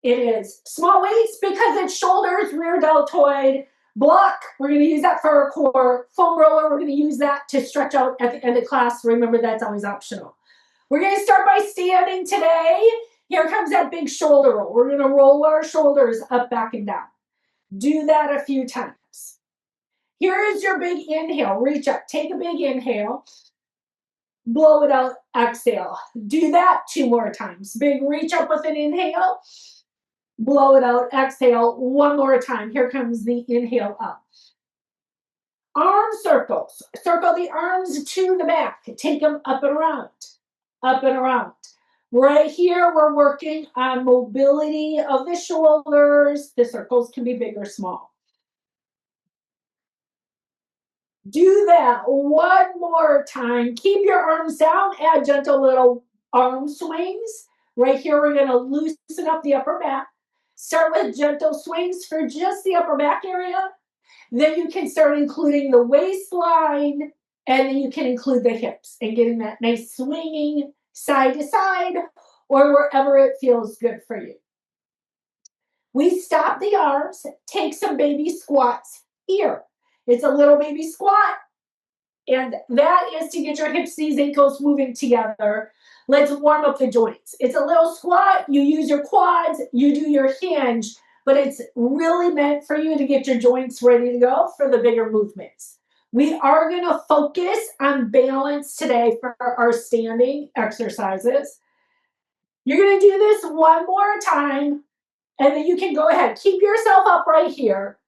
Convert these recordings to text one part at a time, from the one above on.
It is. Small weights because it's shoulders, rear deltoid, block. We're going to use that for our core. Foam roller, we're going to use that to stretch out at the end of class. Remember, that's always optional. We're going to start by standing today. Here comes that big shoulder roll. We're going to roll our shoulders up, back, and down. Do that a few times. Here is your big inhale. Reach up. Take a big inhale. Blow it out. Exhale. Do that 2 more times. Big reach up with an inhale. Blow it out. Exhale. 1 more time. Here comes the inhale up. Arm circles. Circle the arms to the back. Take them up and around. Up and around. Right here, we're working on mobility of the shoulders. The circles can be big or small. Do that 1 more time. Keep your arms down. Add gentle little arm swings. Right here, we're going to loosen up the upper back. Start with gentle swings for just the upper back area. Then you can start including the waistline, and then you can include the hips and getting that nice swinging side to side or wherever it feels good for you. We stop the arms, take some baby squats here. It's a little baby squat, and that is to get your hips, knees, ankles moving together. Let's warm up the joints. It's a little squat. You use your quads, you do your hinge, but it's really meant for you to get your joints ready to go for the bigger movements. We are going to focus on balance today for our standing exercises. You're going to do this 1 more time, and then you can go ahead. Keep yourself up right here.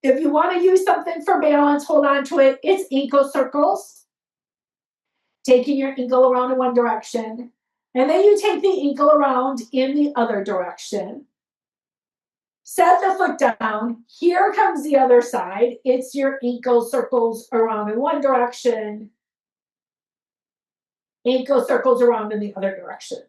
If you want to use something for balance, hold on to it. It's ankle circles. Taking your ankle around in one direction. And then you take the ankle around in the other direction. Set the foot down. Here comes the other side. It's your ankle circles around in one direction. Ankle circles around in the other direction.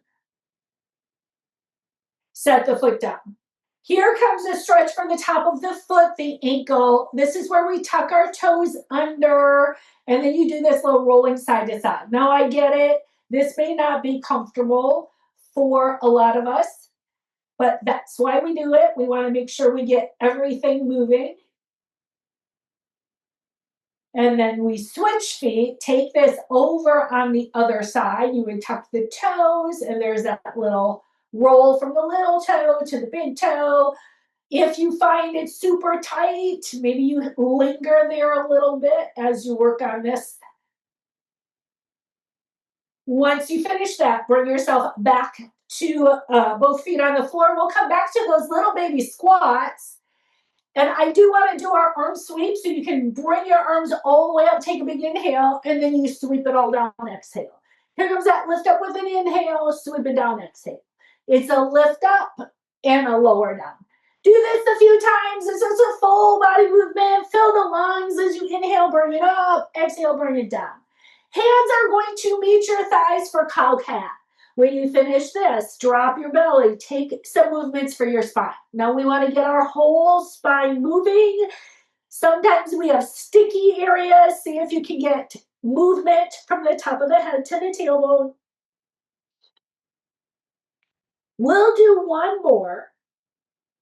Set the foot down. Here comes a stretch from the top of the foot, the ankle. This is where we tuck our toes under, and then you do this little rolling side to side. Now I get it. This may not be comfortable for a lot of us, but that's why we do it. We want to make sure we get everything moving. And then we switch feet, take this over on the other side. You would tuck the toes, and there's that little roll from the little toe to the big toe. If you find it super tight, maybe you linger there a little bit as you work on this. Once you finish that, bring yourself back to both feet on the floor. We'll come back to those little baby squats. And I do want to do our arm sweep, so you can bring your arms all the way up, take a big inhale, and then you sweep it all down, exhale. Here comes that lift up with an inhale, sweep it down, exhale. It's a lift up and a lower down. Do this a few times. This is a full body movement. Fill the lungs as you inhale, bring it up, exhale, bring it down. Hands are going to meet your thighs for cow cat. When you finish this, drop your belly. Take some movements for your spine. Now we want to get our whole spine moving. Sometimes we have sticky areas. See if you can get movement from the top of the head to the tailbone. We'll do 1 more.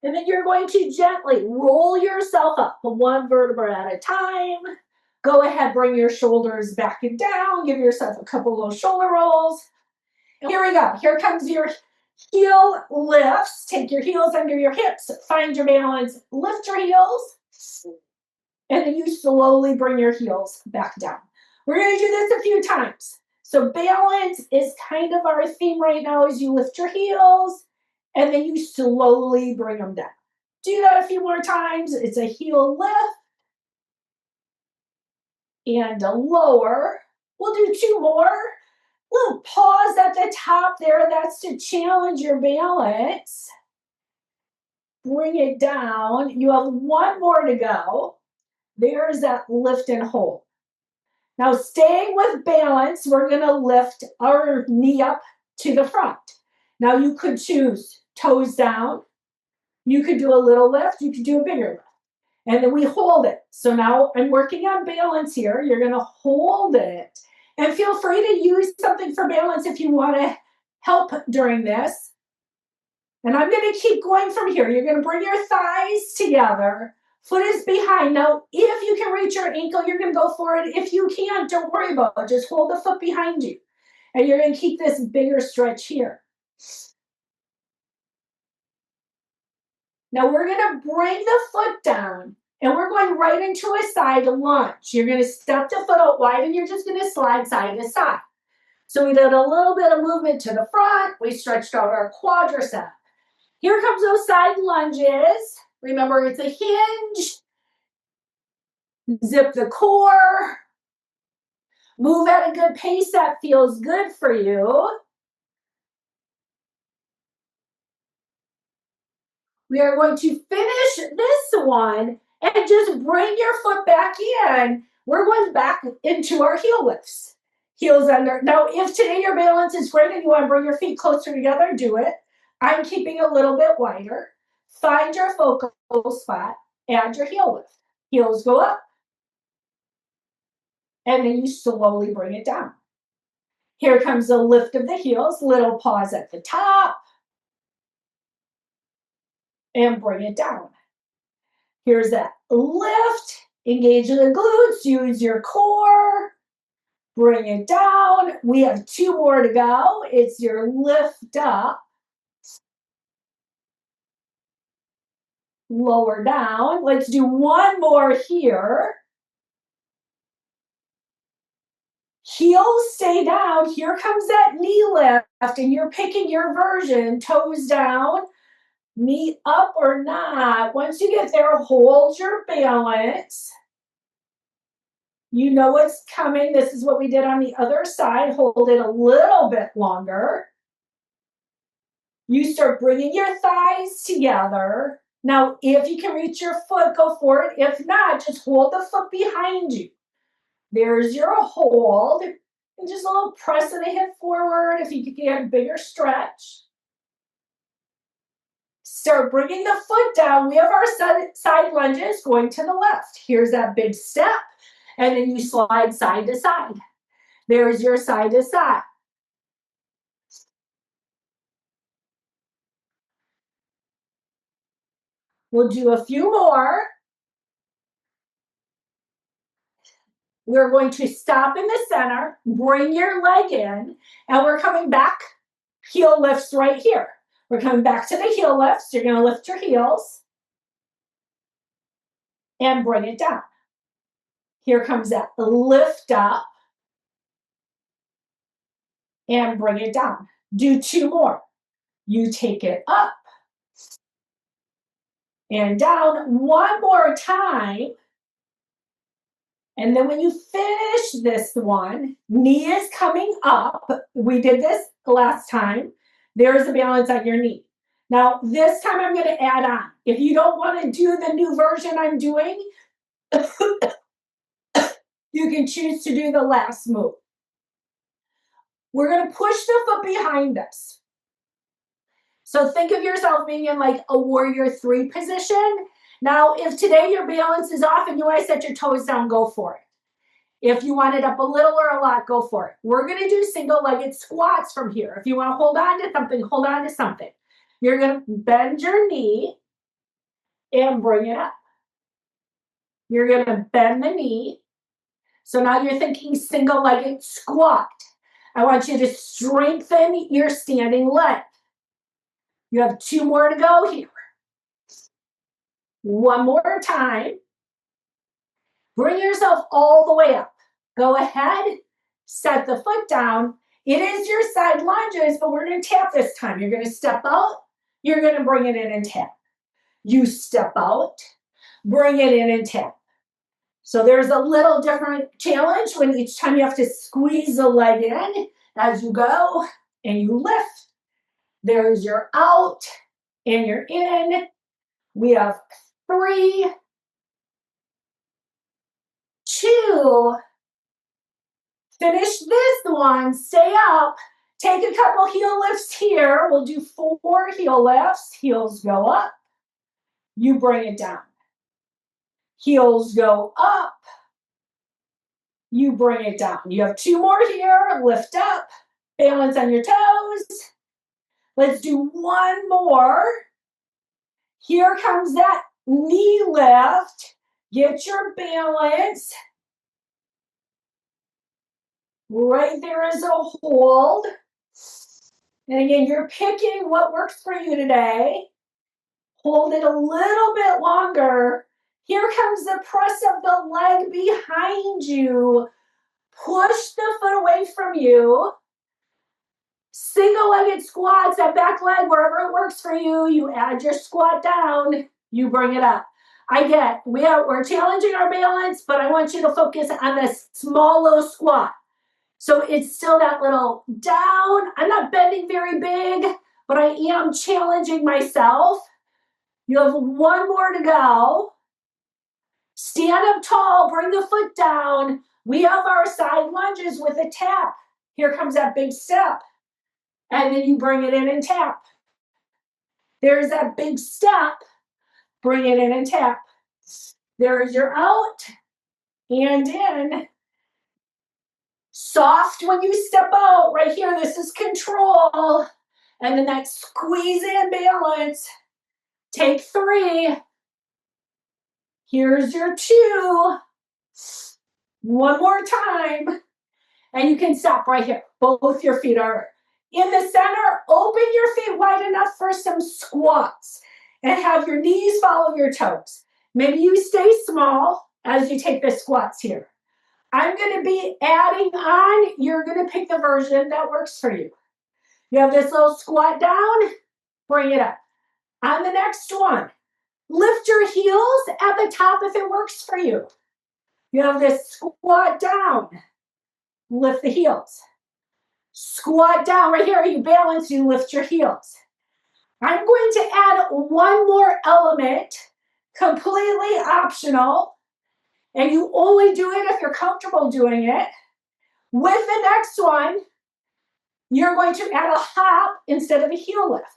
And then you're going to gently roll yourself up 1 vertebra at a time. Go ahead, bring your shoulders back and down. Give yourself a couple of those shoulder rolls. Here we go. Here comes your heel lifts. Take your heels under your hips. Find your balance. Lift your heels. And then you slowly bring your heels back down. We're going to do this a few times. So balance is kind of our theme right now as you lift your heels. And then you slowly bring them down. Do that a few more times. It's a heel lift. And a lower. We'll do 2 more. Little pause at the top there. That's to challenge your balance. Bring it down. You have 1 more to go. There's that lift and hold. Now, staying with balance, we're going to lift our knee up to the front. Now, you could choose toes down. You could do a little lift. You could do a bigger lift. And then we hold it. So now I'm working on balance here. You're going to hold it. And feel free to use something for balance if you want to help during this. And I'm going to keep going from here. You're going to bring your thighs together. Foot is behind. Now, if you can reach your ankle, you're going to go for it. If you can't, don't worry about it. Just hold the foot behind you. And you're going to keep this bigger stretch here. Now, we're going to bring the foot down. And we're going right into a side lunge. You're going to step the foot out wide, and you're just going to slide side to side. So we did a little bit of movement to the front. We stretched out our quadricep. Here comes those side lunges. Remember, it's a hinge. Zip the core. Move at a good pace that feels good for you. We are going to finish this one and just bring your foot back in. We're going back into our heel lifts. Heels under. Now, if today your balance is great and you want to bring your feet closer together, do it. I'm keeping a little bit wider. Find your focal spot. Add your heel lift. Heels go up. And then you slowly bring it down. Here comes the lift of the heels. Little pause at the top. And bring it down. Here's that lift. Engage the glutes. Use your core. Bring it down. We have 2 more to go. It's your lift up. Lower down. Let's do 1 more here. Heels stay down. Here comes that knee lift, and you're picking your version. Toes down, knee up or not. Once you get there, hold your balance. You know what's coming. This is what we did on the other side. Hold it a little bit longer. You start bringing your thighs together. Now, if you can reach your foot, go for it. If not, just hold the foot behind you. There's your hold. And just a little press of the hip forward if you can get a bigger stretch. Start bringing the foot down. We have our side lunges going to the left. Here's that big step. And then you slide side to side. There's your side to side. We'll do a few more. We're going to stop in the center, bring your leg in, and we're coming back. Heel lifts right here. We're coming back to the heel lifts. You're going to lift your heels and bring it down. Here comes that lift up and bring it down. Do 2 more. You take it up and down 1 more time. And then when you finish this one, knee is coming up. We did this last time. There's a balance on your knee. Now, this time I'm going to add on. If you don't want to do the new version I'm doing, you can choose to do the last move. We're going to push the foot behind us. So think of yourself being in like a warrior 3 position. Now, if today your balance is off and you want to set your toes down, go for it. If you want it up a little or a lot, go for it. We're going to do single-legged squats from here. If you want to hold on to something, hold on to something. You're going to bend your knee and bring it up. You're going to bend the knee. So now you're thinking single-legged squat. I want you to strengthen your standing leg. You have 2 more to go here. 1 more time. Bring yourself all the way up. Go ahead, set the foot down. It is your side lunges, but we're going to tap this time. You're going to step out. You're going to bring it in and tap. You step out, bring it in and tap. So there's a little different challenge when each time you have to squeeze the leg in as you go and you lift. There's your out and you're in. We have 3, 2. Finish this one. Stay up. Take a couple heel lifts here. We'll do 4 heel lifts. Heels go up. You bring it down. Heels go up. You bring it down. You have 2 more here. Lift up. Balance on your toes. Let's do one more. Here comes that knee lift. Get your balance. Right there is a hold. And again, you're picking what works for you today. Hold it a little bit longer. Here comes the press of the leg behind you. Push the foot away from you. Single-legged squats, that back leg, wherever it works for you, you add your squat down, you bring it up. I get, we're challenging our balance, but I want you to focus on this small, low squat. So it's still that little down. I'm not bending very big, but I am challenging myself. You have one more to go. Stand up tall, bring the foot down. We have our side lunges with a tap. Here comes that big step. And then you bring it in and tap. There's that big step. Bring it in and tap. There's your out and in. Soft when you step out. Right here, this is control. And then that squeeze in balance. Take 3. Here's your 2. One more time. And you can stop right here. Both your feet are in the center. Open your feet wide enough for some squats. And have your knees follow your toes. Maybe you stay small as you take the squats here. I'm going to be adding on. You're going to pick the version that works for you. You have this little squat down. Bring it up. On the next one, lift your heels at the top if it works for you. You have this squat down. Lift the heels. Squat down right here. You balance, you lift your heels. I'm going to add one more element, completely optional, and you only do it if you're comfortable doing it. With the next one, you're going to add a hop instead of a heel lift.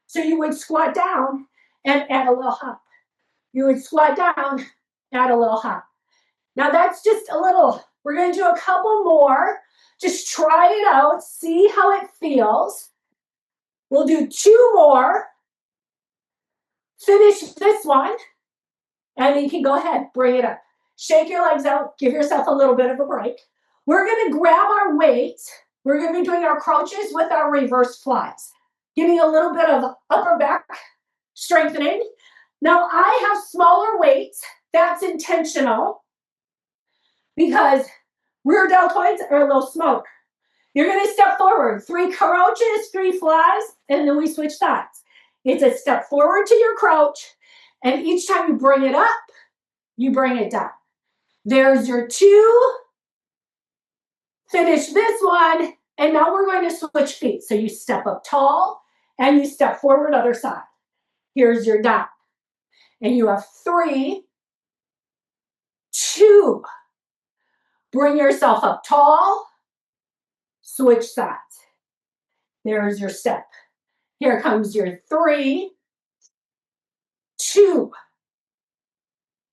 So you would squat down and add a little hop. You would squat down, add a little hop. Now that's just a little. We're going to do a couple more. Just try it out, see how it feels. We'll do 2 more. Finish this one, and then you can go ahead, bring it up. Shake your legs out, give yourself a little bit of a break. We're going to grab our weights. We're going to be doing our crouches with our reverse flies, getting a little bit of upper back strengthening. Now, I have smaller weights. That's intentional because rear deltoids are a little smaller. You're going to step forward, 3 crouches, 3 flies, and then we switch sides. It's a step forward to your crouch, and each time you bring it up, you bring it down. There's your 2. Finish this one, and now we're going to switch feet. So you step up tall, and you step forward other side. Here's your down. And you have 3, 2. Bring yourself up tall, switch sides. There's your step. Here comes your 3, 2.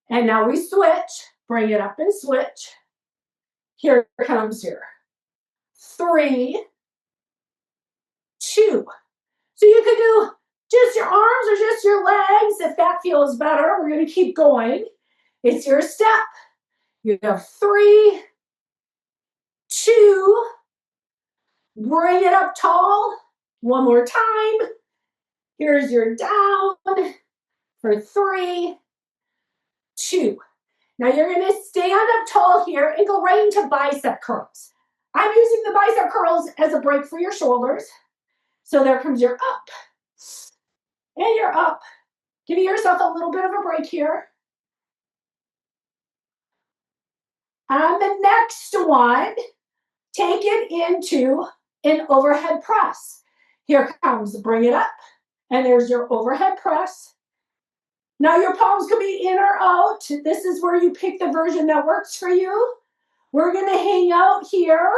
And now we switch. Bring it up and switch. Here comes your 3, 2. So you could do just your arms or just your legs if that feels better. We're going to keep going. It's your step. You have 3, 2. Bring it up tall. One more time. Here's your down for 3, 2. Now you're going to stand up tall here and go right into bicep curls. I'm using the bicep curls as a break for your shoulders. So there comes your up. And you're up. Giving yourself a little bit of a break here. On the next one, take it into an overhead press. Here comes, bring it up. And there's your overhead press. Now your palms could be in or out. This is where you pick the version that works for you. We're going to hang out here.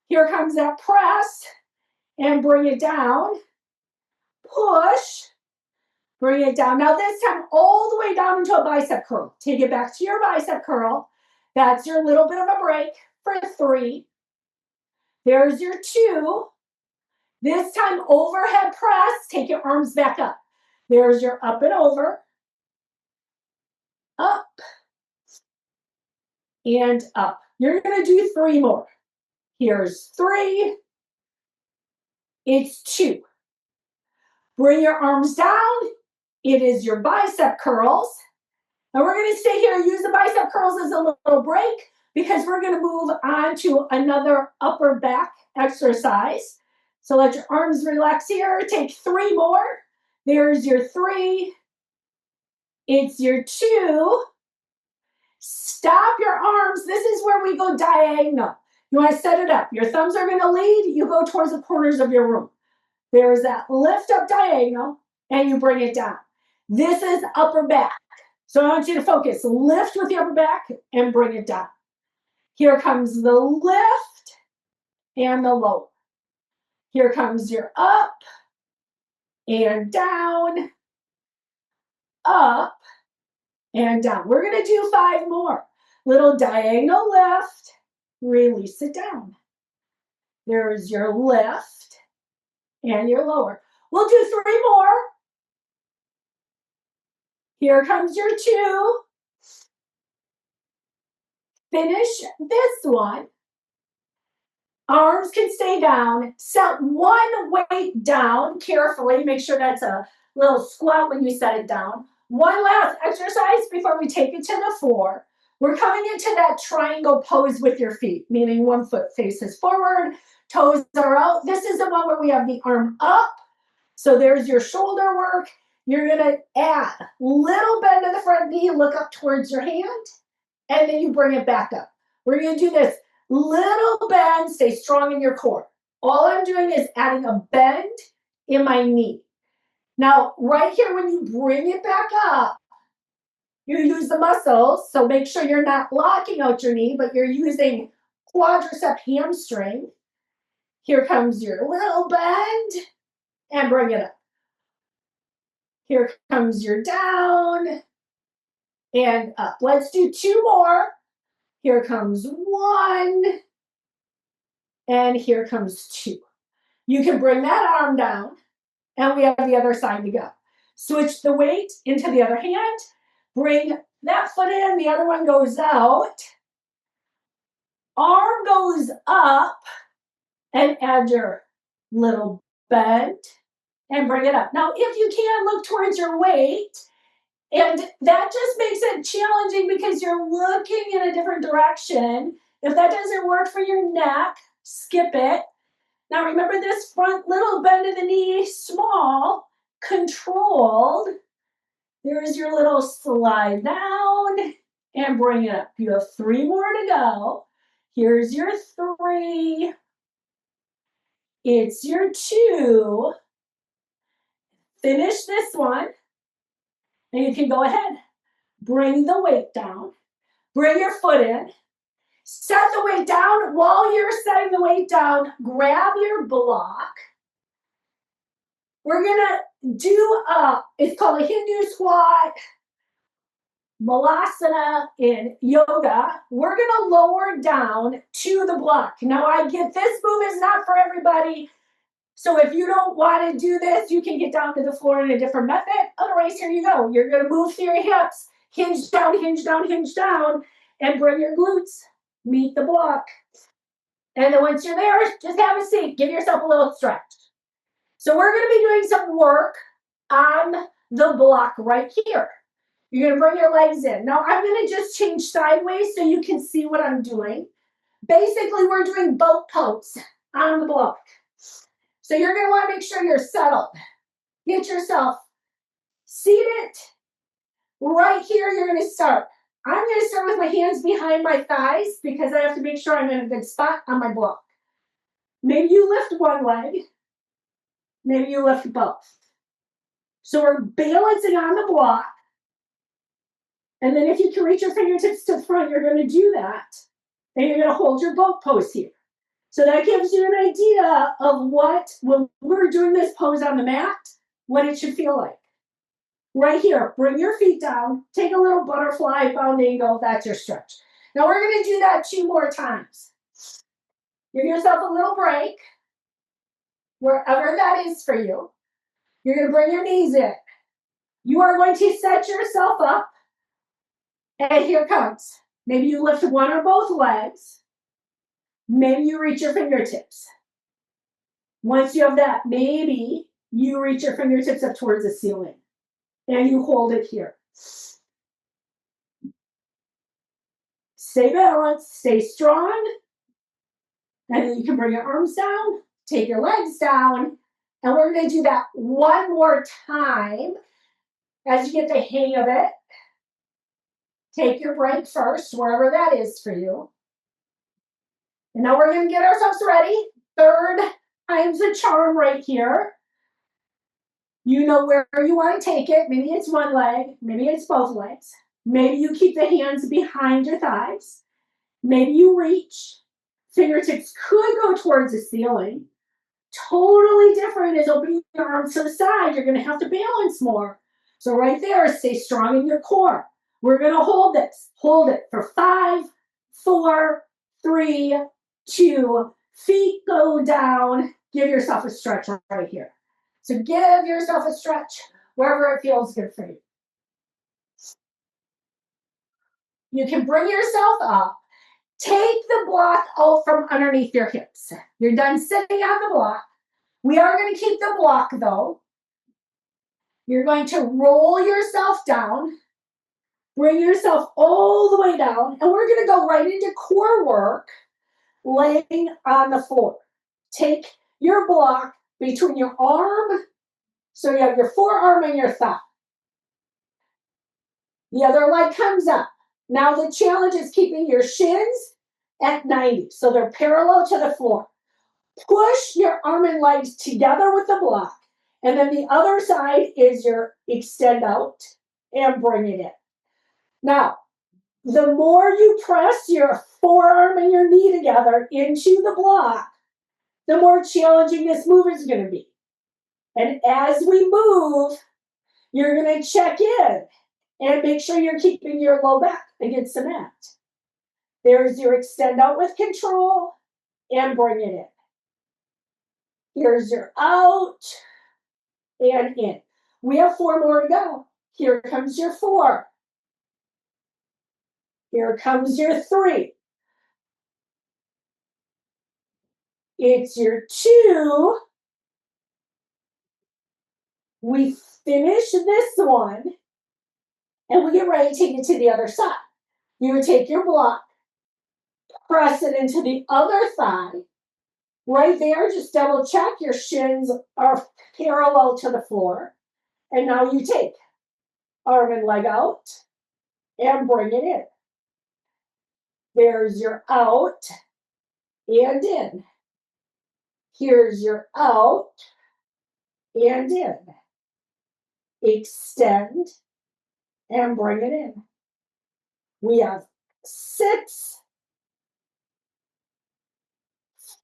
Here comes that press. And bring it down. Push. Bring it down. Now this time all the way down into a bicep curl. Take it back to your bicep curl. That's your little bit of a break for 3. There's your 2. This time, overhead press. Take your arms back up. There's your up and over. Up and up. You're going to do 3 more. Here's 3. It's 2. Bring your arms down. It is your bicep curls. And we're going to stay here and use the bicep curls as a little break because we're going to move on to another upper back exercise. So let your arms relax here. Take 3 more. There's your 3. It's your 2. Stop your arms. This is where we go diagonal. You want to set it up. Your thumbs are going to lead. You go towards the corners of your room. There's that lift up diagonal, and you bring it down. This is upper back. So I want you to focus. Lift with the upper back and bring it down. Here comes the lift and the lower. Here comes your up and down, up and down. We're going to do 5 more. Little diagonal lift, release it down. There's your lift and your lower. We'll do 3 more. Here comes your 2. Finish this one. Arms can stay down. Set one weight down carefully. Make sure that's a little squat when you set it down. One last exercise before we take it to the floor. We're coming into that triangle pose with your feet, meaning one foot faces forward, toes are out. This is the one where we have the arm up. So there's your shoulder work. You're going to add little bend of the front knee, look up towards your hand, and then you bring it back up. We're going to do this little bend, stay strong in your core. All I'm doing is adding a bend in my knee. Now, right here, when you bring it back up, you use the muscles, so make sure you're not locking out your knee, but you're using quadricep hamstring. Here comes your little bend, and bring it up. Here comes your down, and up. Let's do 2 more. Here comes 1, and here comes 2. You can bring that arm down, and we have the other side to go. Switch the weight into the other hand. Bring that foot in, the other one goes out. Arm goes up, and add your little bend, and bring it up. Now, if you can, look towards your weight, and that just makes it challenging because you're looking in a different direction. If that doesn't work for your neck, skip it. Now remember this front little bend of the knee, small, controlled. There's your little slide down and bring it up. You have 3 more to go. Here's your 3. It's your 2. Finish this one. And you can go ahead. Bring the weight down. Bring your foot in. Set the weight down. While you're setting the weight down, grab your block. We're going to do it's called a Hindu squat, malasana in yoga. We're going to lower down to the block. Now, I get this move is not for everybody. So if you don't want to do this, you can get down to the floor in a different method. Otherwise, here you go. You're going to move through your hips, hinge down, hinge down, hinge down, and bring your glutes. Meet the block. And then once you're there, just have a seat. Give yourself a little stretch. So we're going to be doing some work on the block right here. You're going to bring your legs in. Now, I'm going to just change sideways so you can see what I'm doing. Basically, we're doing boat pose on the block. So you're going to want to make sure you're settled. Get yourself seated. Right here, you're going to start. I'm going to start with my hands behind my thighs because I have to make sure I'm in a good spot on my block. Maybe you lift one leg. Maybe you lift both. So we're balancing on the block. And then if you can reach your fingertips to the front, you're going to do that. And you're going to hold your boat pose here. So that gives you an idea of what, when we're doing this pose on the mat, what it should feel like. Right here, bring your feet down, take a little butterfly, bound angle, that's your stretch. Now we're going to do that 2 more times. Give yourself a little break. wherever that is for you. You're going to bring your knees in. You are going to set yourself up. And here it comes. Maybe you lift one or both legs. Maybe you reach your fingertips. Once you have that, maybe you reach your fingertips up towards the ceiling. And you hold it here. Stay balanced, stay strong. And then you can bring your arms down, take your legs down. And we're going to do that one more time as you get the hang of it. Take your break first, wherever that is for you. And now we're going to get ourselves ready. Third time's a charm right here. You know where you want to take it. Maybe it's one leg, maybe it's both legs. Maybe you keep the hands behind your thighs. Maybe you reach. Fingertips could go towards the ceiling. Totally different is opening your arms to the side. You're going to have to balance more. So right there, stay strong in your core. We're going to hold this. Hold it for 5, 4, 3, 2. Feet go down. Give yourself a stretch right here. So give yourself a stretch wherever it feels good for you. You can bring yourself up. Take the block out from underneath your hips. You're done sitting on the block. We are going to keep the block though. You're going to roll yourself down, bring yourself all the way down, and we're going to go right into core work, laying on the floor. Take your block between your arm, so you have your forearm and your thigh. The other leg comes up. Now the challenge is keeping your shins at 90, so they're parallel to the floor. Push your arm and legs together with the block, and then the other side is your extend out and bring it in. Now, the more you press your forearm and your knee together into the block, the more challenging this move is going to be. And as we move, you're going to check in and make sure you're keeping your low back against the mat. There's your extend out with control and bring it in. Here's your out and in. We have 4 more to go. Here comes your 4. Here comes your 3. It's your 2. We finish this one and we get ready to take it to the other side. You would take your block, press it into the other thigh. Right there, just double check your shins are parallel to the floor. And now you take arm and leg out and bring it in. There's your out and in. Here's your out and in. Extend and bring it in. We have 6,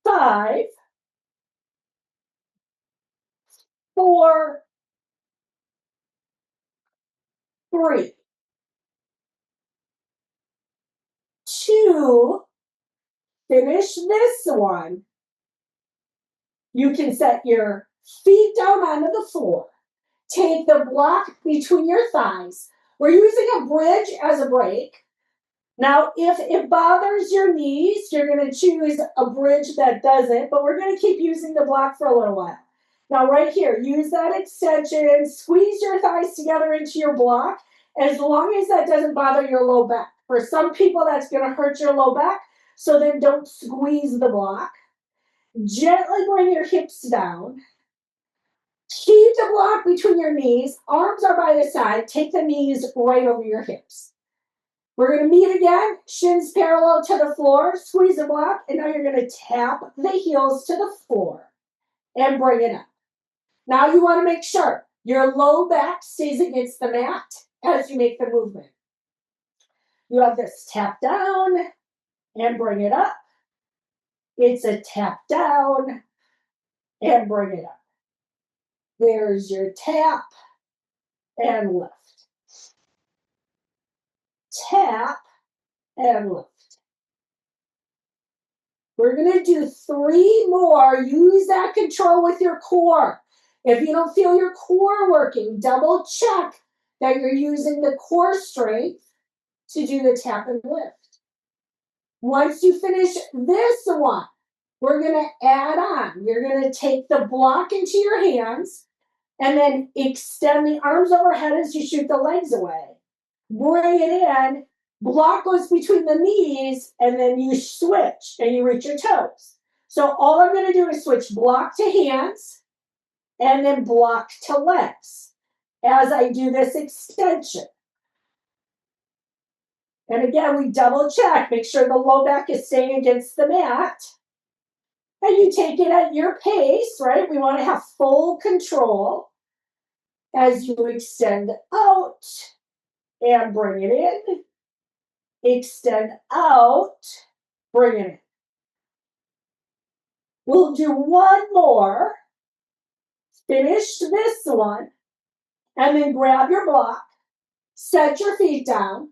5, 4, 3, 2. Finish this one. You can set your feet down onto the floor. Take the block between your thighs. We're using a bridge as a break. Now, if it bothers your knees, you're going to choose a bridge that doesn't, but we're going to keep using the block for a little while. Now, right here, use that extension, squeeze your thighs together into your block, as long as that doesn't bother your low back. For some people, that's going to hurt your low back, so then don't squeeze the block. Gently bring your hips down. Keep the block between your knees. Arms are by the side. Take the knees right over your hips. We're going to meet again. Shins parallel to the floor. Squeeze the block. And now you're going to tap the heels to the floor and bring it up. Now you want to make sure your low back stays against the mat as you make the movement. You have this tap down and bring it up. It's a tap down and bring it up. There's your tap and lift. Tap and lift. We're going to do 3 more. Use that control with your core. If you don't feel your core working, double check that you're using the core strength to do the tap and lift. Once you finish this one, we're going to add on. You're going to take the block into your hands and then extend the arms overhead as you shoot the legs away. Bring it in. Block goes between the knees, and then you switch and you reach your toes. So all I'm going to do is switch block to hands and then block to legs as I do this extension. And again, we double check, make sure the low back is staying against the mat. And you take it at your pace, right? We want to have full control as you extend out and bring it in. Extend out, bring it in. We'll do one more. Finish this one, and then grab your block, set your feet down,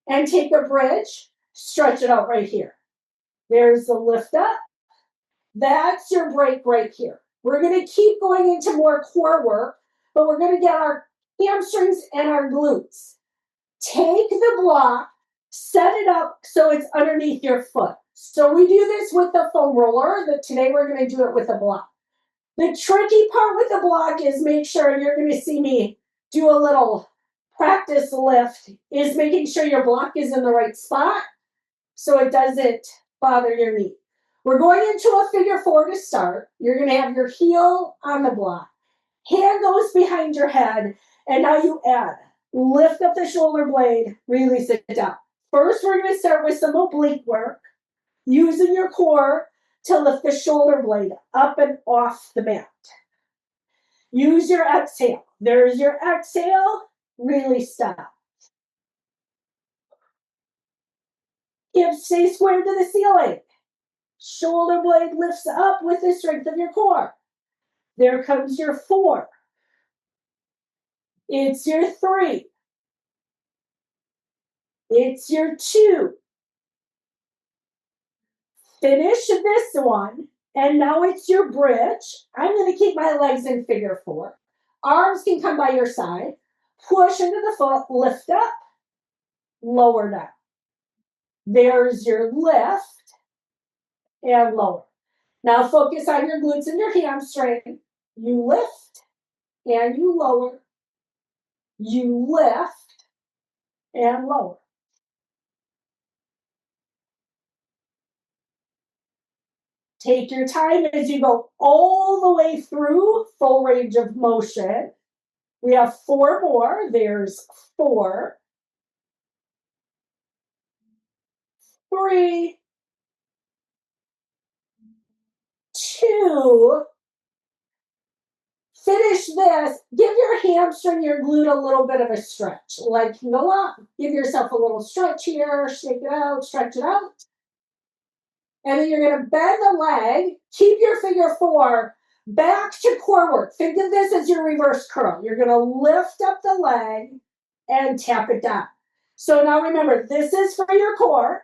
and take a bridge, stretch it out right here. There's the lift up. That's your break right here. We're going to keep going into more core work, but we're going to get our hamstrings and our glutes. Take the block, set it up so it's underneath your foot. So we do this with the foam roller, but today we're going to do it with a block. The tricky part with the block is make sure you're going to see me do a little practice lift, is making sure your block is in the right spot so it doesn't bother your knee. We're going into a figure 4 to start. You're going to have your heel on the block. Hand goes behind your head, and now you add. Lift up the shoulder blade, release it down. First, we're going to start with some oblique work, using your core to lift the shoulder blade up and off the mat. Use your exhale. There's your exhale. Release down. Hips stay squared to the ceiling. Shoulder blade lifts up with the strength of your core. There comes your 4. It's your 3. It's your 2. Finish this one, and now it's your bridge. I'm going to keep my legs in figure 4. Arms can come by your side. Push into the foot, lift up, lower down. There's your lift and lower. Now focus on your glutes and your hamstring. You lift and you lower. You lift and lower. Take your time as you go all the way through full range of motion. We have 4 more. There's 4, 3, 2. Finish this. Give your hamstring, your glute a little bit of a stretch. Leg can go up. Give yourself a little stretch here. Shake it out. Stretch it out. And then you're going to bend the leg. Keep your figure 4 back to core work. Think of this as your reverse curl. You're going to lift up the leg and tap it down. So now remember, this is for your core.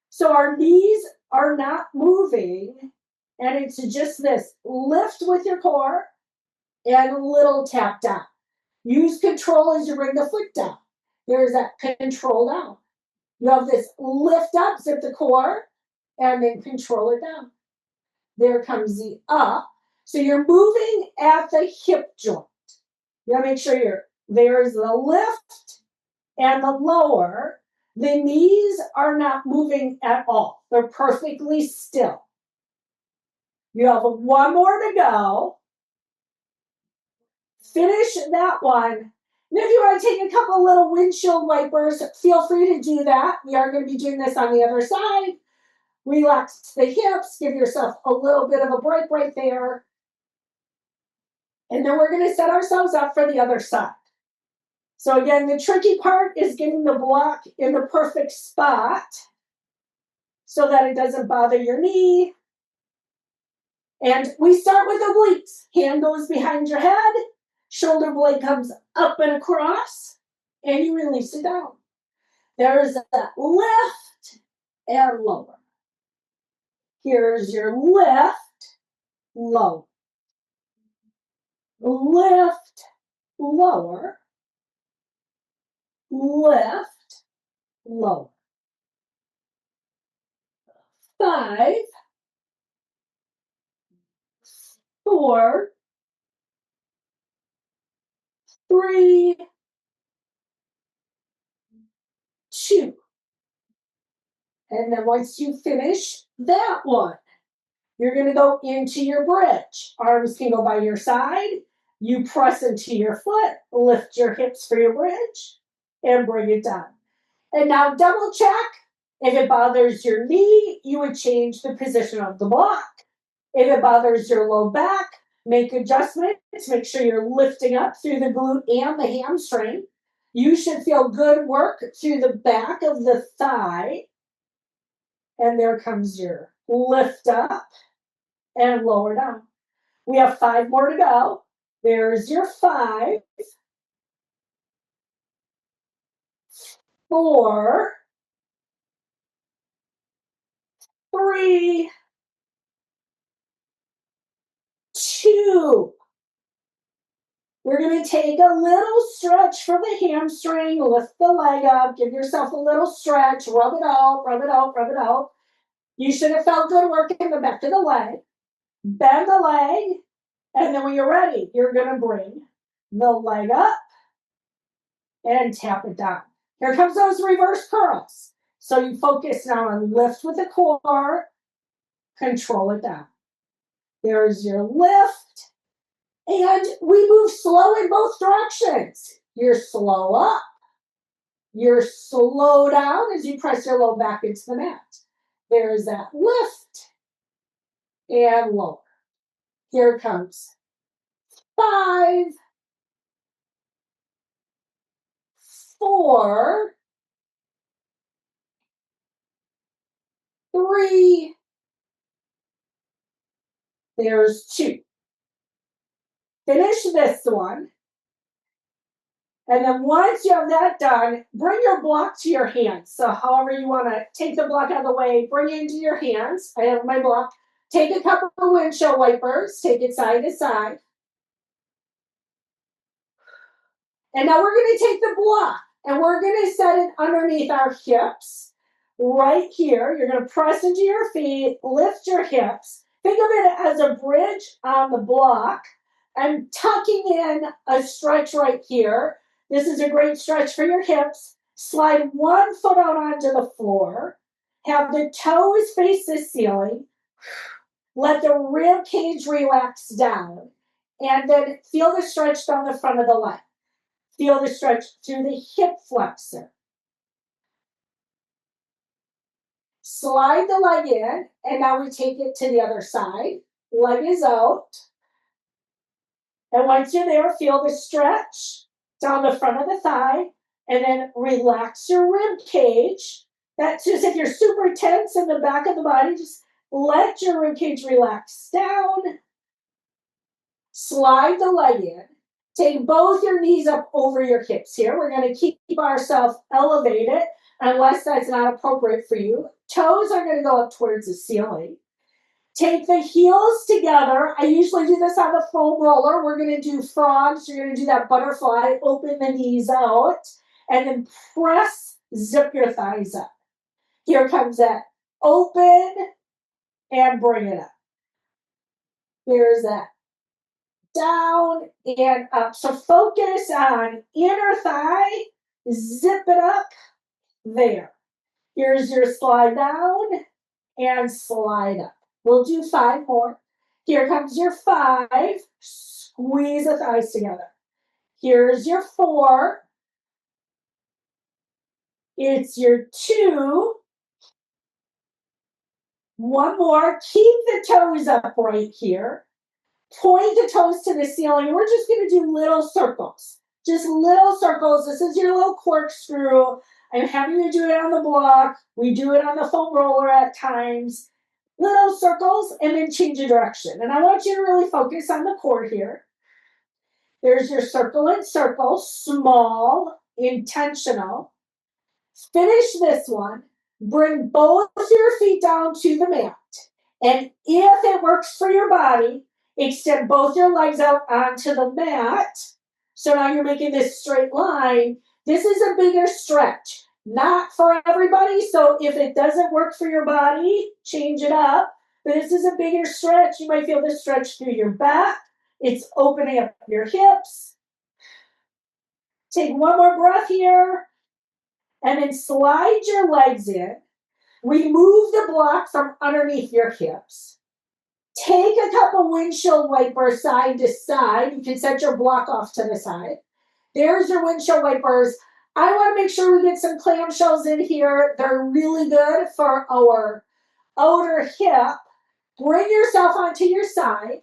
So our knees are not moving. And it's just this. Lift with your core and a little tap down. Use control as you bring the foot down. There's that control down. You have this lift up, zip the core, and then control it down. There comes the up. So you're moving at the hip joint. You gotta make sure there's the lift and the lower. The knees are not moving at all. They're perfectly still. You have 1 more to go. Finish that one. And if you want to take a couple little windshield wipers, feel free to do that. We are going to be doing this on the other side. Relax the hips. Give yourself a little bit of a break right there. And then we're going to set ourselves up for the other side. So again, the tricky part is getting the block in the perfect spot so that it doesn't bother your knee. And we start with obliques. Hand goes behind your head. Shoulder blade comes up and across, and you release it down. There's a lift and lower. Here's your lift, low. Lift, lower. Lift, lower. 5, 4, 3, 2. And then once you finish that one, you're going to go into your bridge. Arms can go by your side. You press into your foot, lift your hips for your bridge, and bring it down. And now double check. If it bothers your knee, you would change the position of the block. If it bothers your low back, make adjustments. Make sure you're lifting up through the glute and the hamstring. You should feel good work through the back of the thigh. And there comes your lift up and lower down. We have 5 more to go. There's your 5, 4, 3, 2. We're going to take a little stretch from the hamstring, lift the leg up, give yourself a little stretch, rub it out, rub it out, rub it out. You should have felt good work in the back of the leg. Bend the leg, and then when you're ready, you're going to bring the leg up and tap it down. Here comes those reverse curls. So you focus now on lift with the core, control it down. There's your lift. And we move slow in both directions. You're slow up. You're slow down as you press your low back into the mat. There's that lift and lower. Here comes 5, 4, 3, there's 2. Finish this one. And then once you have that done, bring your block to your hands. So however you want to take the block out of the way, bring it into your hands. I have my block. Take a couple of windshield wipers, take it side to side. And now we're going to take the block and we're going to set it underneath our hips. Right here, you're going to press into your feet, lift your hips. Think of it as a bridge on the block. I'm tucking in a stretch right here. This is a great stretch for your hips. Slide one foot out onto the floor. Have the toes face the ceiling. Let the rib cage relax down. And then feel the stretch down the front of the leg. Feel the stretch through the hip flexor. Slide the leg in, and now we take it to the other side. Leg is out. And once you're there, feel the stretch down the front of the thigh, and then relax your rib cage. That's just if you're super tense in the back of the body, just let your rib cage relax down. Slide the leg in. Take both your knees up over your hips here. We're going to keep ourselves elevated unless that's not appropriate for you. Toes are going to go up towards the ceiling. Take the heels together. I usually do this on the foam roller. We're going to do frogs. You're going to do that butterfly. Open the knees out. And then press, zip your thighs up. Here comes that. Open and bring it up. There's that. Down and up. So focus on inner thigh. Zip it up. There. Here's your slide down and slide up. We'll do 5 more. Here comes your 5. Squeeze the thighs together. Here's your 4. It's your 2. One more. Keep the toes up right here. Point the toes to the ceiling. We're just going to do little circles. Just little circles. This is your little corkscrew. I'm having to do it on the block. We do it on the foam roller at times. Little circles and then change the direction. And I want you to really focus on the core here. There's your circle and circle, small, intentional. Finish this one. Bring both your feet down to the mat. And if it works for your body, extend both your legs out onto the mat. So now you're making this straight line. This is a bigger stretch, not for everybody. So if it doesn't work for your body, change it up. But this is a bigger stretch. You might feel this stretch through your back. It's opening up your hips. Take one more breath here. And then slide your legs in. Remove the block from underneath your hips. Take a couple windshield wipers side to side. You can set your block off to the side. There's your windshield wipers. I want to make sure we get some clamshells in here. They're really good for our outer hip. Bring yourself onto your side.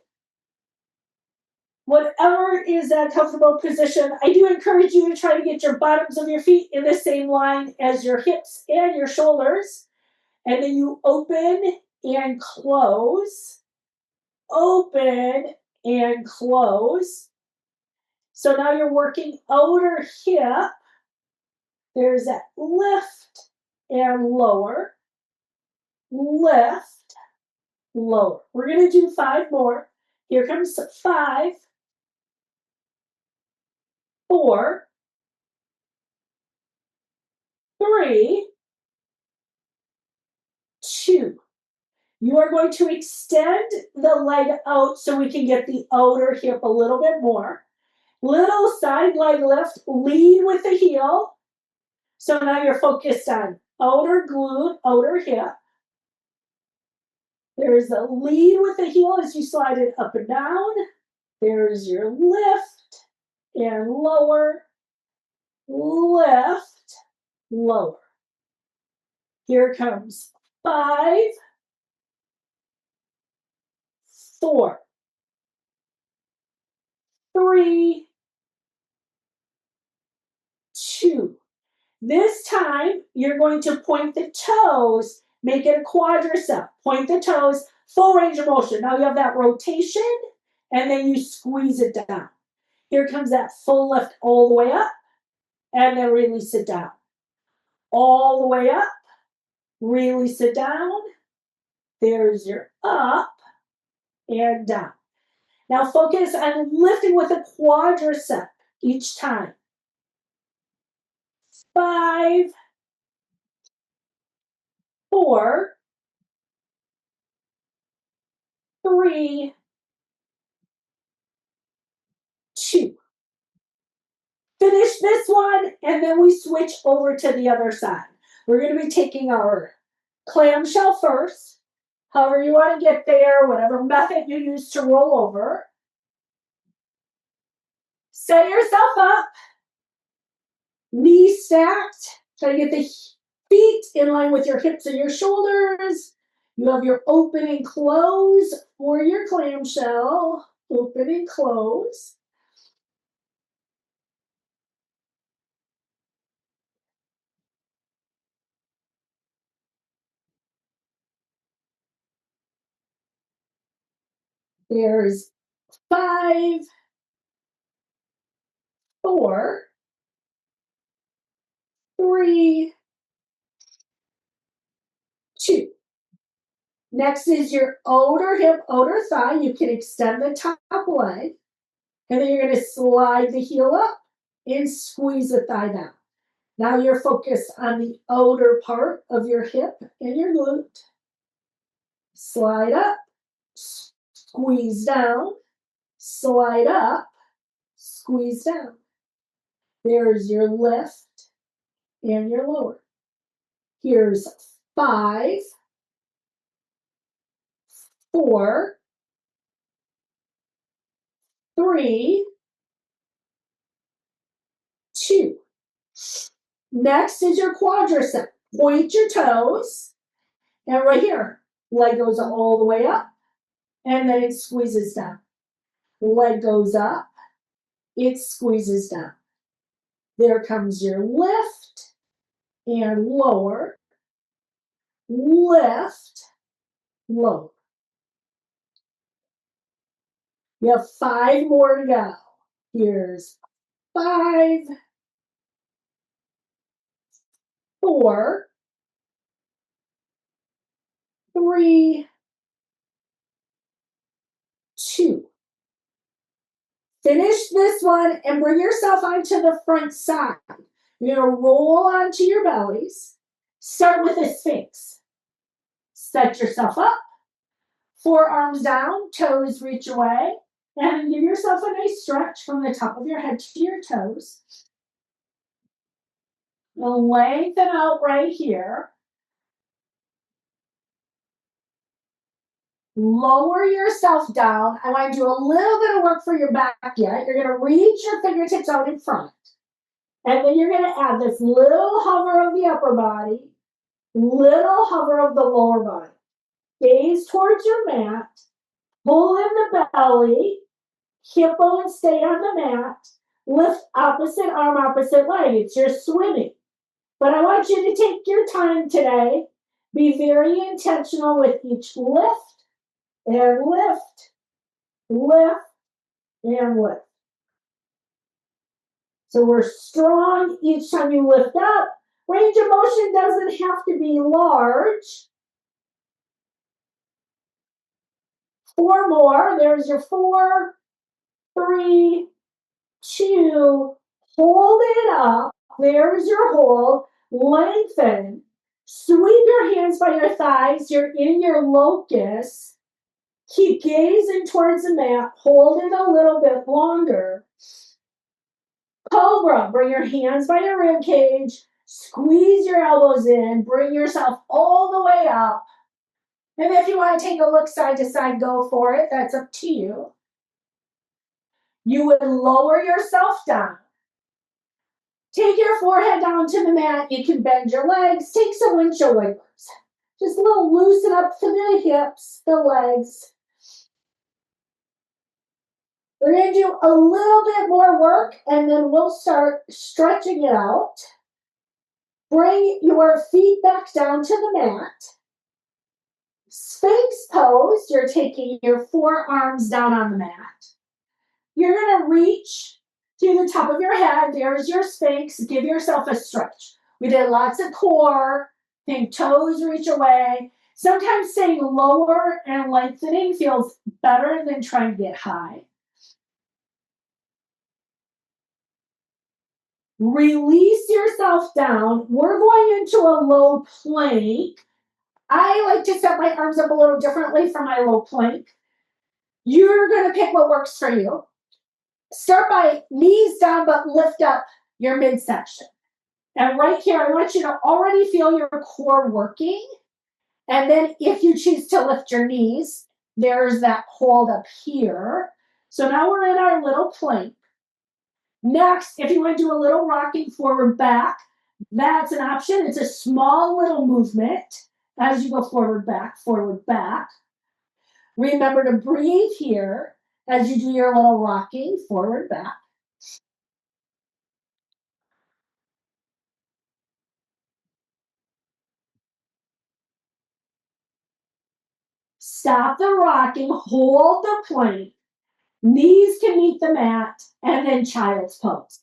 Whatever is a comfortable position, I do encourage you to try to get your bottoms of your feet in the same line as your hips and your shoulders. And then you open and close. Open and close. So now you're working outer hip. There's that lift and lower. Lift, lower. We're going to do 5 more. Here comes 5, 4, 3, 2. You are going to extend the leg out so we can get the outer hip a little bit more. Little side leg lift, lead with the heel. So now you're focused on outer glute, outer hip. There's a lead with the heel as you slide it up and down. There's your lift and lower, lift, lower. Here comes 5, 4, 3, 2. This time, you're going to point the toes, make it a quadricep. Point the toes, full range of motion. Now you have that rotation, and then you squeeze it down. Here comes that full lift all the way up, and then release it down. All the way up, release it down. There's your up and down. Now focus on lifting with a quadricep each time. 5, 4, 3, 2. Finish this one, and then we switch over to the other side. We're going to be taking our clamshell first, however you want to get there, whatever method you use to roll over. Set yourself up, knees stacked, try to get the feet in line with your hips and your shoulders. You have your open and close for your clamshell. Open and close. There's 5, 4, 3, 2. Next is your outer hip, outer thigh. You can extend the top leg. And then you're going to slide the heel up and squeeze the thigh down. Now you're focused on the outer part of your hip and your glute. Slide up, squeeze down, slide up, squeeze down. There's your lift and your lower. Here's 5, 4, 3, 2. Next is your quadricep. Point your toes, and right here, leg goes all the way up, and then it squeezes down. Leg goes up, it squeezes down. There comes your lift and lower, lift, lower. You have 5 more to go. Here's 5, 4, 3, 2. Finish this one and bring yourself onto the front side. You're going to roll onto your bellies. Start with a sphinx. Set yourself up. Forearms down, toes reach away. And give yourself a nice stretch from the top of your head to your toes. You'll lengthen out right here. Lower yourself down. I want to do a little bit of work for your back yet. You're going to reach your fingertips out in front. And then you're going to add this little hover of the upper body, little hover of the lower body. Gaze towards your mat. Pull in the belly. Hip bone stay on the mat. Lift opposite arm, opposite leg. It's your swimming. But I want you to take your time today. Be very intentional with each lift and lift, lift, and lift. So we're strong each time you lift up. Range of motion doesn't have to be large. 4 more. There's your 4, 3, 2. Hold it up. There's your hold. Lengthen. Sweep your hands by your thighs. You're in your locust. Keep gazing towards the mat. Hold it a little bit longer. Cobra. Bring your hands by your rib cage. Squeeze your elbows in. Bring yourself all the way up. And if you want to take a look side to side, go for it. That's up to you. You would lower yourself down. Take your forehead down to the mat. You can bend your legs. Take some windshield wipers. Just a little loosen up to the hips, the legs. We're going to do a little bit more work, and then we'll start stretching it out. Bring your feet back down to the mat. Sphinx pose. You're taking your forearms down on the mat. You're going to reach to the top of your head. There's your Sphinx. Give yourself a stretch. We did lots of core. Think toes reach away. Sometimes staying lower and lengthening feels better than trying to get high. Release yourself down. We're going into a low plank. I like to set my arms up a little differently from my low plank. You're going to pick what works for you. Start by knees down, but lift up your midsection. And right here, I want you to already feel your core working. And then if you choose to lift your knees, there's that hold up here. So now we're in our little plank. Next, if you want to do a little rocking forward back, that's an option. It's a small little movement as you go forward, back, forward, back. Remember to breathe here as you do your little rocking forward, back. Stop the rocking, hold the plank. Knees can meet the mat, and then child's pose.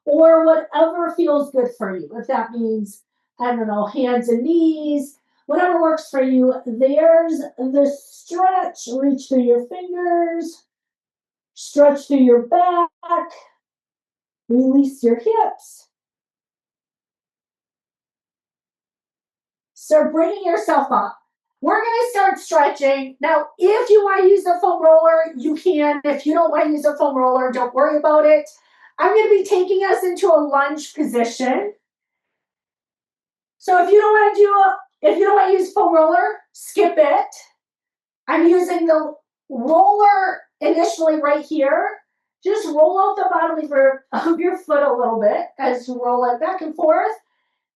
Or whatever feels good for you. If that means, I don't know, hands and knees, whatever works for you. There's the stretch. Reach through your fingers. Stretch through your back. Release your hips. Start bringing yourself up. We're going to start stretching. Now, if you want to use the foam roller, you can. If you don't want to use a foam roller, don't worry about it. I'm going to be taking us into a lunge position. So if you don't want to use foam roller, skip it. I'm using the roller initially right here. Just roll out the bottom of your foot a little bit as you roll it back and forth.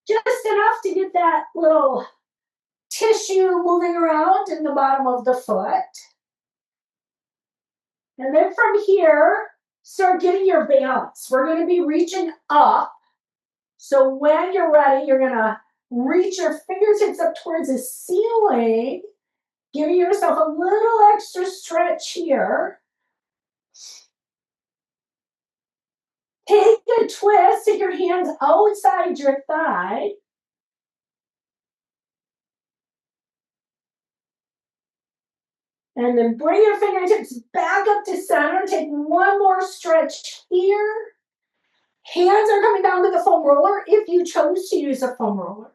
Just enough to get that little tissue moving around in the bottom of the foot. And then from here, start getting your balance. We're going to be reaching up. So when you're ready, you're going to reach your fingertips up towards the ceiling, giving yourself a little extra stretch here. Take a twist, take your hands outside your thigh. And then bring your fingertips back up to center. Take one more stretch here. Hands are coming down to the foam roller if you chose to use a foam roller.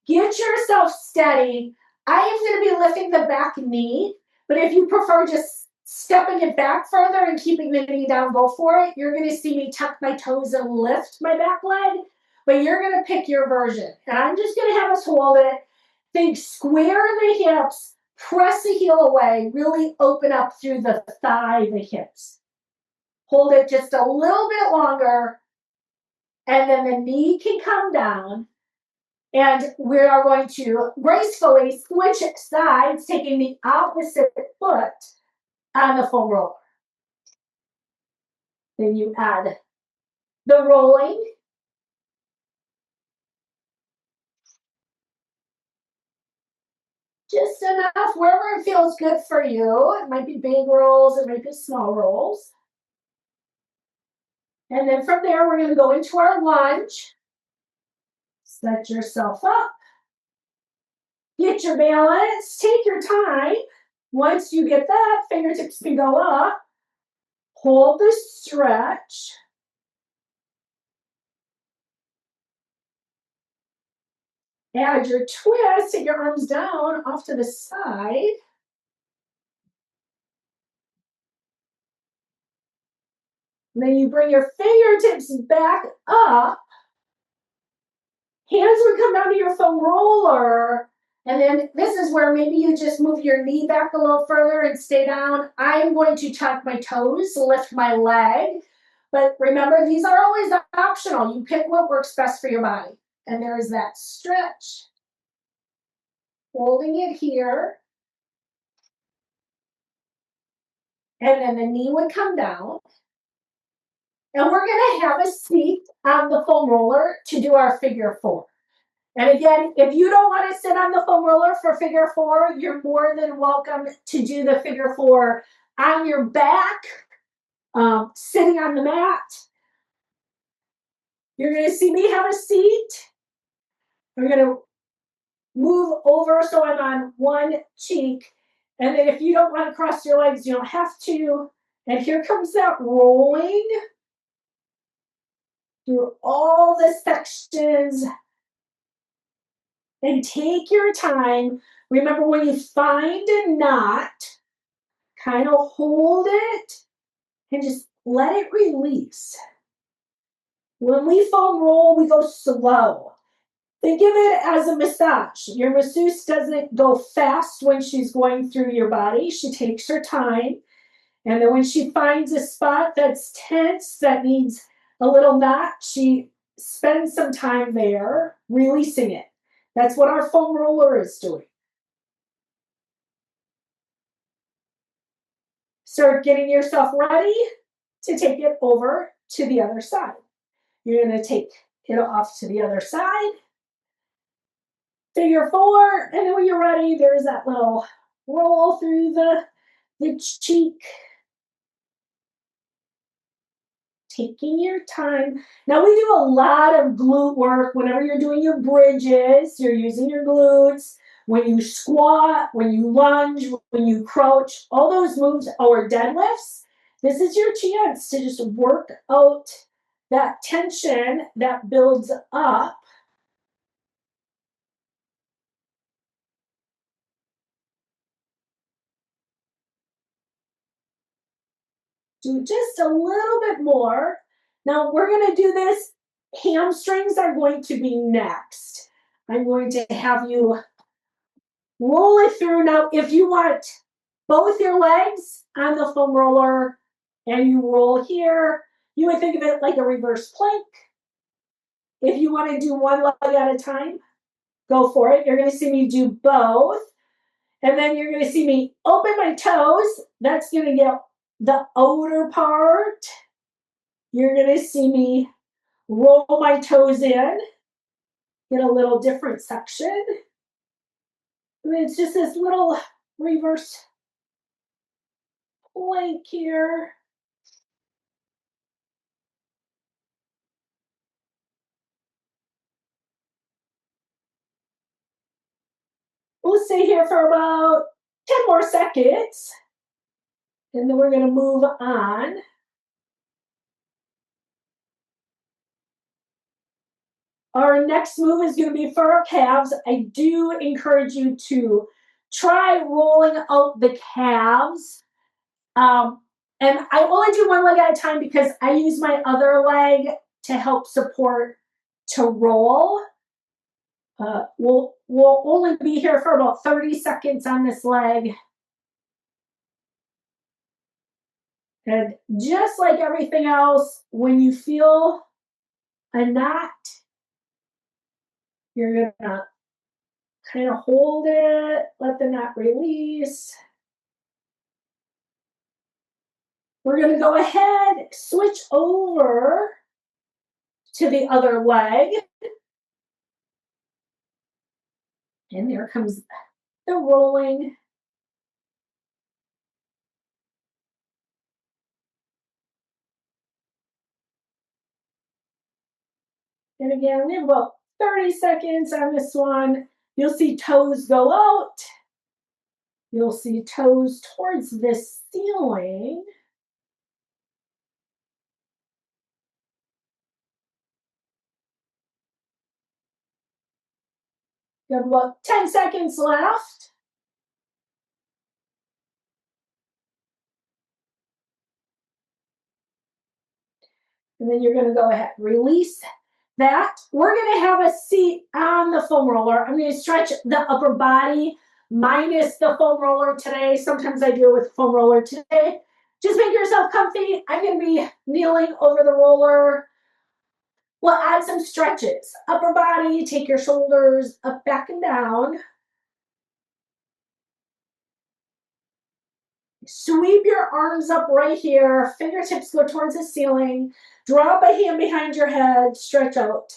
Get yourself steady. I am going to be lifting the back knee, but if you prefer just stepping it back further and keeping the knee down, go for it. You're going to see me tuck my toes and lift my back leg, but you're going to pick your version. And I'm just going to have us hold it. Think square the hips, press the heel away, really open up through the thigh, the hips. Hold it just a little bit longer, and then the knee can come down. And we are going to gracefully switch sides, taking the opposite foot on the foam roller. Then you add the rolling. Just enough, wherever it feels good for you. It might be big rolls, it might be small rolls. And then from there, we're going to go into our lunge. Set yourself up. Get your balance. Take your time. Once you get that, fingertips can go up. Hold the stretch. Add your twist. Take your arms down off to the side. And then you bring your fingertips back up. Hands would come down to your foam roller. And then this is where maybe you just move your knee back a little further and stay down. I'm going to tuck my toes, lift my leg. But remember, these are always optional. You pick what works best for your body. And there is that stretch. Holding it here. And then the knee would come down. And we're going to have a seat on the foam roller to do our figure four. And again, if you don't want to sit on the foam roller for figure four, you're more than welcome to do the figure four on your back, sitting on the mat. You're going to see me have a seat. We're going to move over so I'm on one cheek. And then if you don't want to cross your legs, you don't have to. And here comes that rolling through all the sections. And take your time. Remember, when you find a knot, kind of hold it and just let it release. When we foam roll, we go slow. Think of it as a massage. Your masseuse doesn't go fast when she's going through your body. She takes her time. And then when she finds a spot that's tense, that needs a little knot, she spends some time there releasing it. That's what our foam roller is doing. Start getting yourself ready to take it over to the other side. You're going to take it off to the other side. Figure four, and then when you're ready, there's that little roll through the cheek. Taking your time. Now we do a lot of glute work. Whenever you're doing your bridges, you're using your glutes. When you squat, when you lunge, when you crouch, all those moves, or deadlifts, this is your chance to just work out that tension that builds up. Do just a little bit more. Now we're going to do this. Hamstrings are going to be next. I'm going to have you roll it through. Now, if you want both your legs on the foam roller and you roll here, you would think of it like a reverse plank. If you want to do one leg at a time, go for it. You're going to see me do both. And then you're going to see me open my toes. That's going to get the outer part. You're going to see me roll my toes in, get a little different section. And it's just this little reverse plank here. We'll stay here for about 10 more seconds. And then we're going to move on. Our next move is going to be for our calves. I do encourage you to try rolling out the calves. And I only do one leg at a time because I use my other leg to help support to roll. We'll only be here for about 30 seconds on this leg. And just like everything else, when you feel a knot, you're gonna kind of hold it, let the knot release. We're gonna go ahead, switch over to the other leg. And there comes the rolling. And again, we have about 30 seconds on this one. You'll see toes go out. You'll see toes towards the ceiling. You have about 10 seconds left. And then you're going to go ahead, release that. We're going to have a seat on the foam roller. I'm going to stretch the upper body minus the foam roller today. Sometimes I do it with foam roller today. Just make yourself comfy. I'm going to be kneeling over the roller. We'll add some stretches. Upper body, take your shoulders up, back, and down. Sweep your arms up right here. Fingertips go towards the ceiling. Drop a hand behind your head. Stretch out.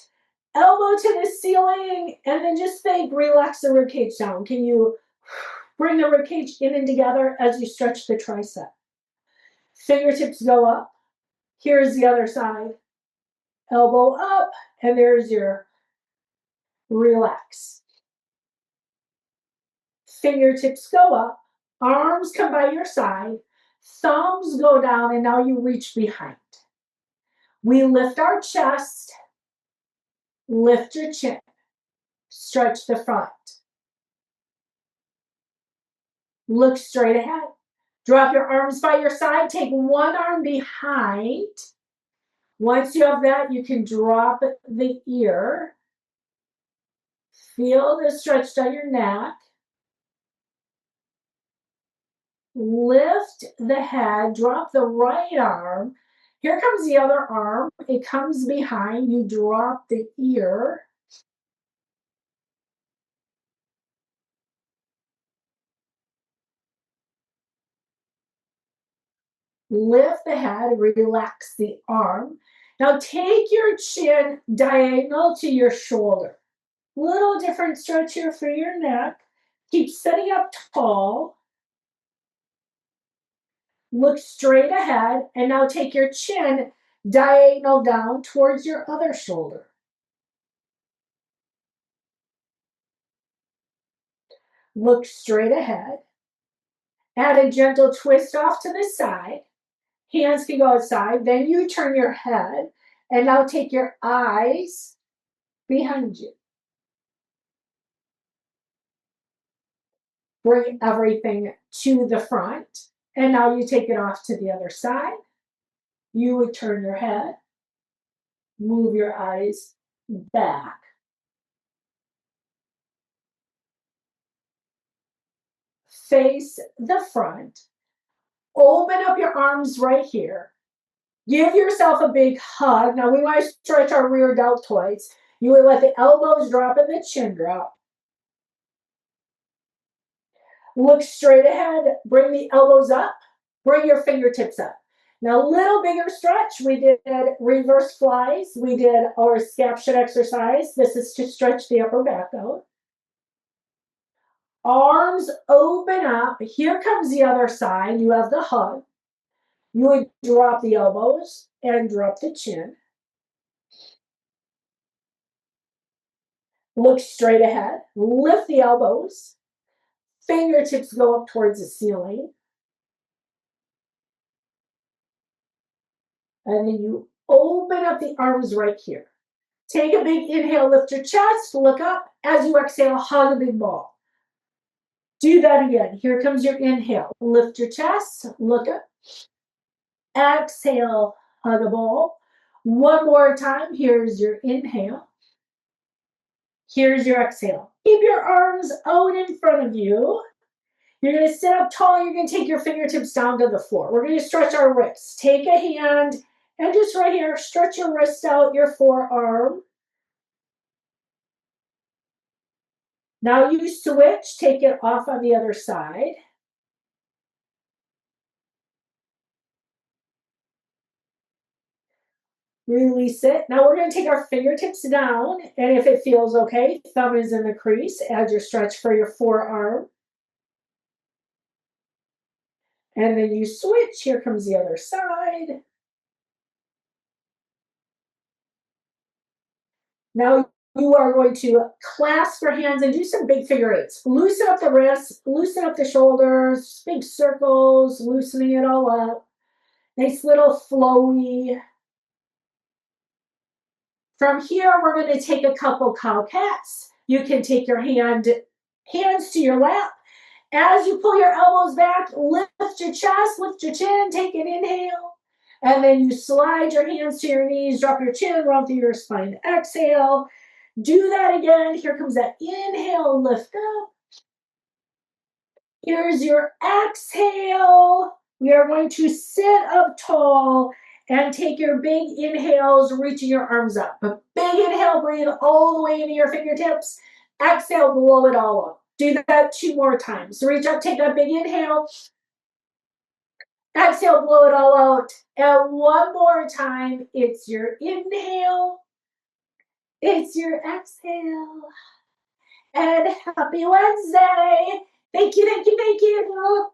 Elbow to the ceiling. And then just think, relax the ribcage down. Can you bring the ribcage in and together as you stretch the tricep? Fingertips go up. Here's the other side. Elbow up. And there's your relax. Fingertips go up. Arms come by your side. Thumbs go down. And now you reach behind. We lift our chest, lift your chin, stretch the front. Look straight ahead. Drop your arms by your side, take one arm behind. Once you have that, you can drop the ear. Feel the stretch down your neck. Lift the head, drop the right arm. Here comes the other arm. It comes behind. You drop the ear. Lift the head, relax the arm. Now take your chin diagonal to your shoulder. Little different stretch here for your neck. Keep sitting up tall. Look straight ahead. And now take your chin diagonal down towards your other shoulder. Look straight ahead. Add a gentle twist off to the side. Hands can go outside. Then you turn your head. And now take your eyes behind you. Bring everything to the front. And now you take it off to the other side. You would turn your head, move your eyes back. Face the front. Open up your arms right here. Give yourself a big hug. Now we want to stretch our rear deltoids. You would let the elbows drop and the chin drop. Look straight ahead. Bring the elbows up. Bring your fingertips up. Now, a little bigger stretch. We did reverse flies. We did our scaption exercise. This is to stretch the upper back out. Arms open up. Here comes the other side. You have the hug. You would drop the elbows and drop the chin. Look straight ahead. Lift the elbows. Fingertips go up towards the ceiling. And then you open up the arms right here. Take a big inhale, lift your chest, look up. As you exhale, hug a big ball. Do that again. Here comes your inhale. Lift your chest, look up. Exhale, hug a ball. One more time. Here's your inhale. Here's your exhale. Keep your arms out in front of you. You're going to sit up tall. You're going to take your fingertips down to the floor. We're going to stretch our wrists. Take a hand and just right here, stretch your wrist out, your forearm. Now you switch, take it off on the other side. Release it. Now we're going to take our fingertips down, and if it feels okay, thumb is in the crease as your stretch for your forearm. And then you switch. Here comes the other side. Now you are going to clasp your hands and do some big figure eights. Loosen up the wrists, loosen up the shoulders, big circles, loosening it all up. Nice little flowy. From here, we're going to take a couple cow cats. You can take your hands to your lap. As you pull your elbows back, lift your chest, lift your chin, take an inhale. And then you slide your hands to your knees, drop your chin, roll through your spine. Exhale. Do that again. Here comes that inhale, lift up. Here's your exhale. We are going to sit up tall and take your big inhales, reaching your arms up. A big inhale, breathe all the way into your fingertips. Exhale, blow it all up. Do that 2 more times. Reach up, take a big inhale. Exhale, blow it all out. And one more time. It's your inhale. It's your exhale. And happy Wednesday. Thank you, thank you, thank you.